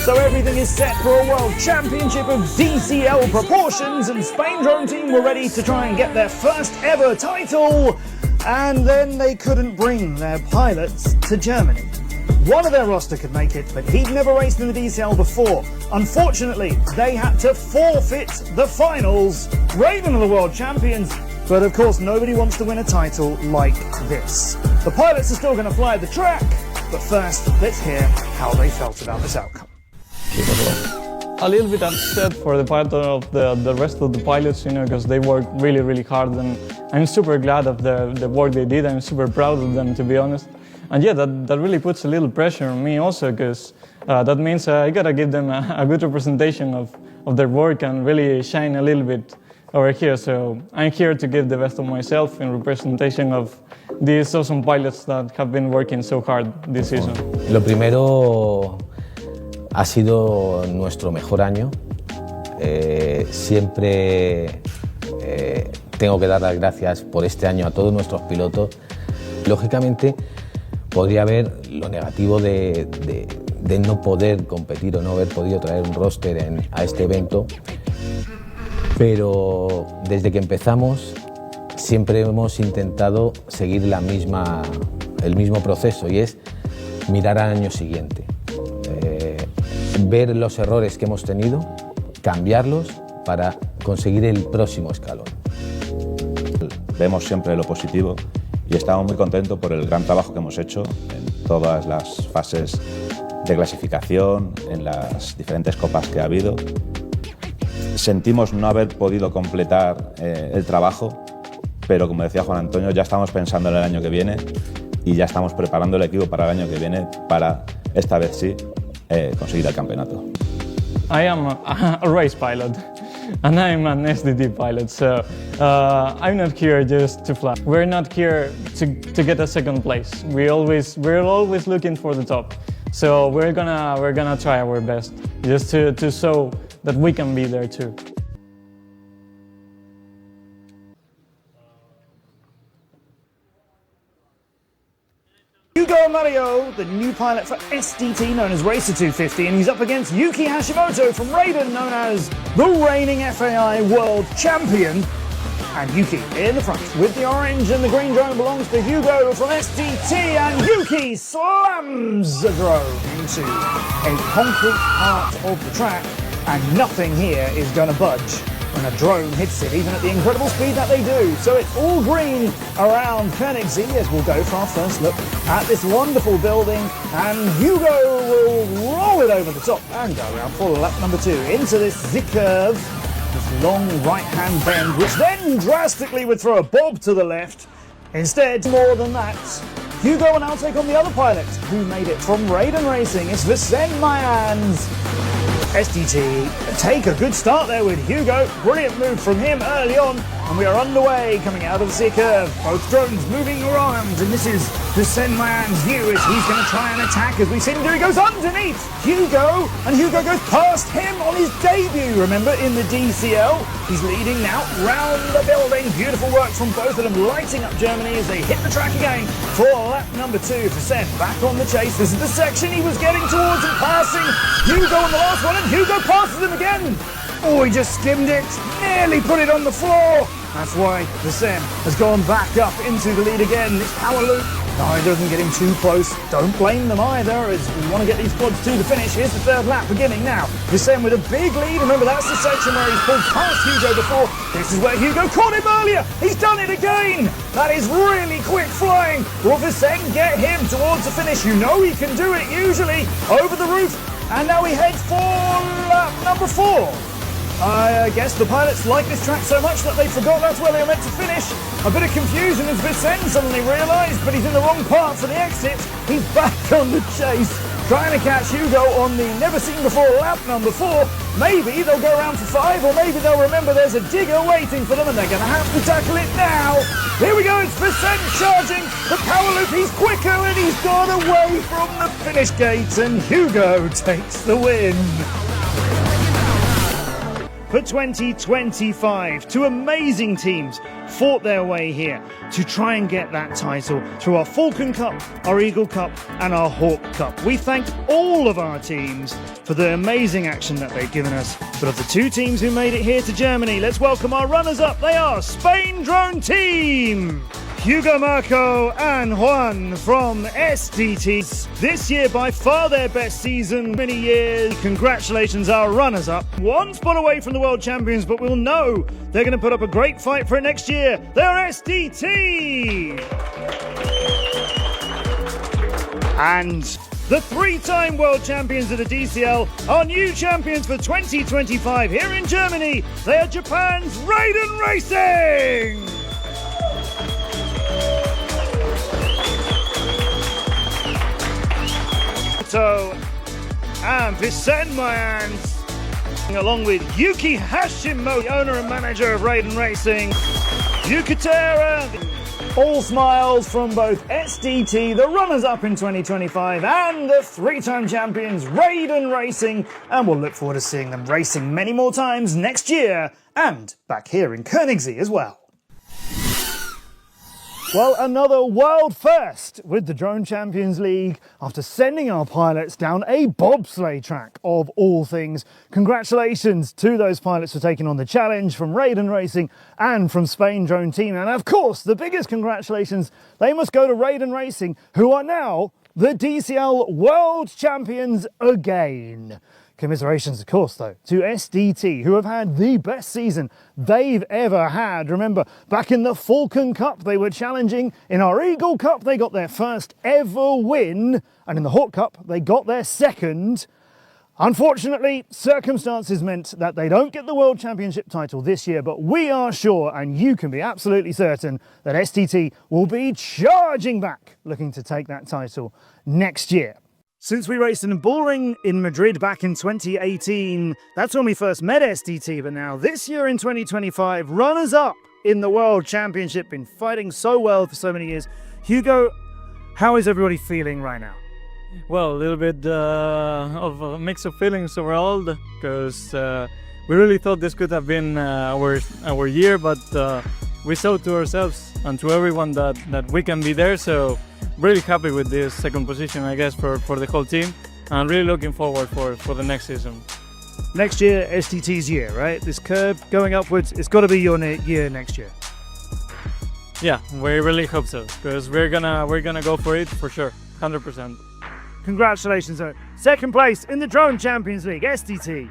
So everything is set for a World Championship of DCL proportions, and Spain drone team were ready to try and get their first ever title, and then they couldn't bring their pilots to Germany. One of their roster could make it, but he'd never raced in the DCL before. Unfortunately, they had to forfeit the finals. Raiden are the world champions, but of course nobody wants to win a title like this. The pilots are still going to fly the track, but first, let's hear how they felt about this outcome. A little bit upset for the part of the rest of the pilots, because they worked really hard, and I'm super glad of the work they did. I'm super proud of them, to be honest. And yeah, that really puts a little pressure on me also, because that means I gotta give them a good representation of their work and really shine a little bit over here. So I'm here to give the best of myself in representation of these awesome pilots that have been working so hard this season. Lo primero, ha sido nuestro mejor año. Siempre tengo que dar las gracias por este año a todos nuestros pilotos. Lógicamente, podría haber lo negativo de no poder competir o no haber podido traer un roster a este evento, pero desde que empezamos siempre hemos intentado seguir el mismo proceso, y es mirar al año siguiente, ver los errores que hemos tenido, cambiarlos para conseguir el próximo escalón. Vemos siempre lo positivo y estamos muy contentos por el gran trabajo que hemos hecho en todas las fases de clasificación, en las diferentes copas que ha habido. Sentimos no haber podido completar el trabajo, pero como decía Juan Antonio, ya estamos pensando en el año que viene y ya estamos preparando el equipo para el año que viene para, esta vez sí, conseguir el campeonato. I am a race pilot. And I'm an SDT pilot, so I'm not here just to fly. We're not here to get a second place. We're always looking for the top. So we're gonna try our best just to show that we can be there too. Hugo Mario, the new pilot for SDT known as Racer 250, and he's up against Yuki Hashimoto from Raiden, known as the reigning FAI World Champion. And Yuki in the front with the orange, and the green drone belongs to Hugo from SDT, and Yuki slams the drone into a concrete part of the track, and nothing here is going to budge when a drone hits it, even at the incredible speed that they do. So it's all green around Koenigsee as we'll go for our first look at this wonderful building, and Hugo will roll it over the top and go around for lap number 2 into this Z-curve, this long right-hand bend, which then drastically would throw a bob to the left. Instead, more than that, Hugo will now take on the other pilot who made it from Raiden Racing. It's Vicen Mayans. SDT take a good start there with Hugo. Brilliant move from him early on, and we are underway coming out of the C-curve. Both drones moving around, and this is Vicen Mayans' view as he's going to try and attack. As we see him do, he goes underneath Hugo, and Hugo goes past him on his debut, remember, in the DCL. He's leading now round the building. Beautiful work from both of them, lighting up Germany as they hit the track again for lap number 2. Vicen back on the chase. This is the section he was getting towards and passing Hugo on the last one, and Hugo passes him again. Oh, he just skimmed it, nearly put it on the floor. That's why Vicen has gone back up into the lead again. This power loop, no, it doesn't get him too close. Don't blame them either, as we want to get these quads to the finish. Here's the third lap beginning now. Vicen with a big lead. Remember, that's the section where he's pulled past Hugo before. This is where Hugo caught him earlier. He's done it again. That is really quick flying. Will Vicen get him towards the finish? You know he can do it usually. Over the roof. And now he heads for lap number 4. I guess the pilots like this track so much that they forgot that's where they were meant to finish. A bit of confusion as Vicen suddenly realised, but he's in the wrong part for the exit. He's back on the chase, trying to catch Hugo on the never-seen-before lap number 4. Maybe they'll go around for 5, or maybe they'll remember there's a digger waiting for them and they're going to have to tackle it now. Here we go, it's Vicen charging the power loop. He's quicker and he's gone away from the finish gate, and Hugo takes the win. For 2025, 2 amazing teams fought their way here to try and get that title through our Falcon Cup, our Eagle Cup and our Hawk Cup. We thank all of our teams for the amazing action that they've given us. But of the two teams who made it here to Germany, let's welcome our runners-up. They are Spain Drone Team! Hugo, Marco and Juan from SDT. This year by far their best season, many years. Congratulations, our runners-up. One spot away from the world champions, but we'll know they're going to put up a great fight for it next year. They're SDT! And the three-time world champions of the DCL are new champions for 2025 here in Germany. They are Japan's Raiden Racing! And Vicente Mayans, along with Yuki Hashimoto, the owner and manager of Raiden Racing, Yukatera. All smiles from both SDT, the runners-up in 2025, and the three-time champions Raiden Racing, and we'll look forward to seeing them racing many more times next year, and back here in Koenigsee as well. Well, another world first with the Drone Champions League after sending our pilots down a bobsleigh track of all things. Congratulations to those pilots for taking on the challenge from Raiden Racing and from Spain Drone Team. And of course, the biggest congratulations, they must go to Raiden Racing, who are now the DCL World Champions again. Commiserations, of course, though, to SDT, who have had the best season they've ever had. Remember, back in the Falcon Cup, they were challenging. In our Eagle Cup, they got their first ever win. And in the Hawk Cup, they got their second. Unfortunately, circumstances meant that they don't get the World Championship title this year, but we are sure, and you can be absolutely certain, that SDT will be charging back, looking to take that title next year. Since we raced in a bull ring in Madrid back in 2018, that's when we first met SDT, but now this year in 2025, runners-up in the World Championship, been fighting so well for so many years. Hugo, how is everybody feeling right now? Well, a little bit of a mix of feelings overall, because we really thought this could have been our year, but we saw to ourselves and to everyone that we can be there, so really happy with this second position, I guess, for the whole team, and really looking forward for the next season. Next year, SDT's year, right? This curve going upwards, it's got to be your year next year. Yeah, we really hope so, because we're gonna go for it for sure, 100%. Congratulations, second place in the Drone Champions League, SDT.